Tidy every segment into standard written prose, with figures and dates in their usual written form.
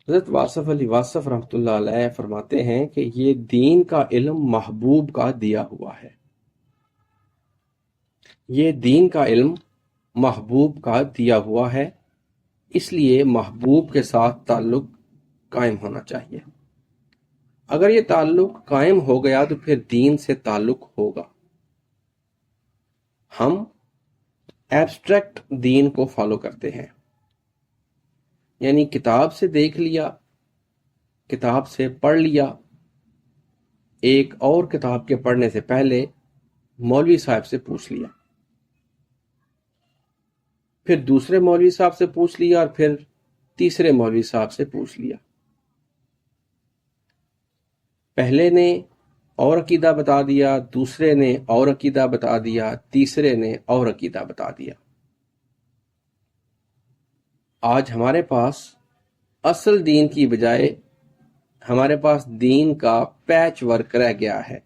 حضرت واصف علی واصف رحمۃ اللہ علیہ فرماتے ہیں کہ یہ دین کا علم محبوب کا دیا ہوا ہے۔ یہ دین کا علم محبوب کا دیا ہوا ہے، اس لیے محبوب کے ساتھ تعلق قائم ہونا چاہیے۔ اگر یہ تعلق قائم ہو گیا تو پھر دین سے تعلق ہوگا۔ ہم ایبسٹریکٹ دین کو فالو کرتے ہیں، یعنی کتاب سے دیکھ لیا، کتاب سے پڑھ لیا، ایک اور کتاب کے پڑھنے سے پہلے مولوی صاحب سے پوچھ لیا، پھر دوسرے مولوی صاحب سے پوچھ لیا، اور پھر تیسرے مولوی صاحب سے پوچھ لیا۔ پہلے نے اور عقیدہ بتا دیا، دوسرے نے اور عقیدہ بتا دیا، تیسرے نے اور عقیدہ بتا دیا۔ آج ہمارے پاس اصل دین کی بجائے ہمارے پاس دین کا پیچ ورک رہ گیا ہے۔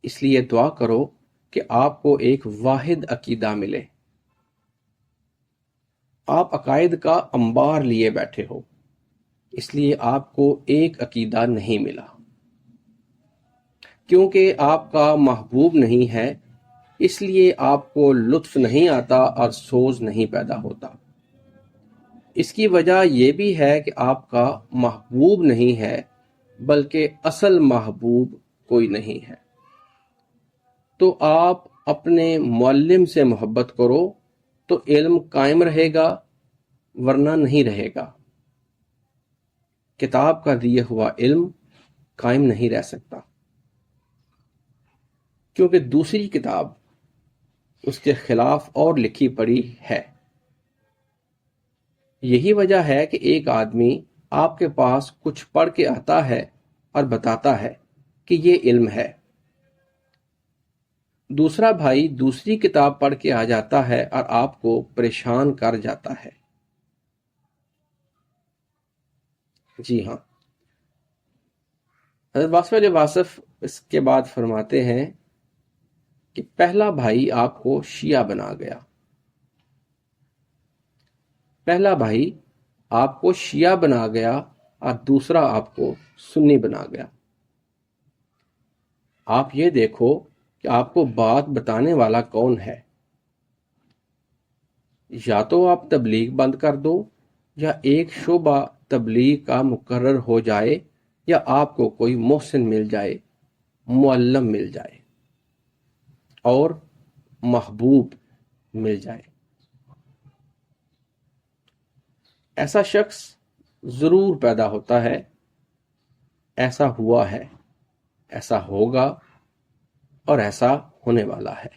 اس لیے دعا کرو کہ آپ کو ایک واحد عقیدہ ملے۔ آپ عقائد کا انبار لیے بیٹھے ہو، اس لیے آپ کو ایک عقیدہ نہیں ملا، کیونکہ آپ کا محبوب نہیں ہے، اس لیے آپ کو لطف نہیں آتا اور سوز نہیں پیدا ہوتا۔ اس کی وجہ یہ بھی ہے کہ آپ کا محبوب نہیں ہے، بلکہ اصل محبوب کوئی نہیں ہے۔ تو آپ اپنے معلم سے محبت کرو تو علم قائم رہے گا، ورنہ نہیں رہے گا۔ کتاب کا دیا ہوا علم قائم نہیں رہ سکتا، کیونکہ دوسری کتاب اس کے خلاف اور لکھی پڑی ہے۔ یہی وجہ ہے کہ ایک آدمی آپ کے پاس کچھ پڑھ کے آتا ہے اور بتاتا ہے کہ یہ علم ہے، دوسرا بھائی دوسری کتاب پڑھ کے آ جاتا ہے اور آپ کو پریشان کر جاتا ہے۔ جی ہاں، حضرت واصف علیہ واصف اس کے بعد فرماتے ہیں کہ پہلا بھائی آپ کو شیعہ بنا گیا، پہلا بھائی آپ کو شیعہ بنا گیا اور دوسرا آپ کو سنی بنا گیا۔ آپ یہ دیکھو کہ آپ کو بات بتانے والا کون ہے۔ یا تو آپ تبلیغ بند کر دو، یا ایک شعبہ تبلیغ کا مقرر ہو جائے، یا آپ کو کوئی محسن مل جائے، معلم مل جائے، اور محبوب مل جائے۔ ایسا شخص ضرور پیدا ہوتا ہے، ایسا ہوا ہے، ایسا ہوگا، اور ایسا ہونے والا ہے۔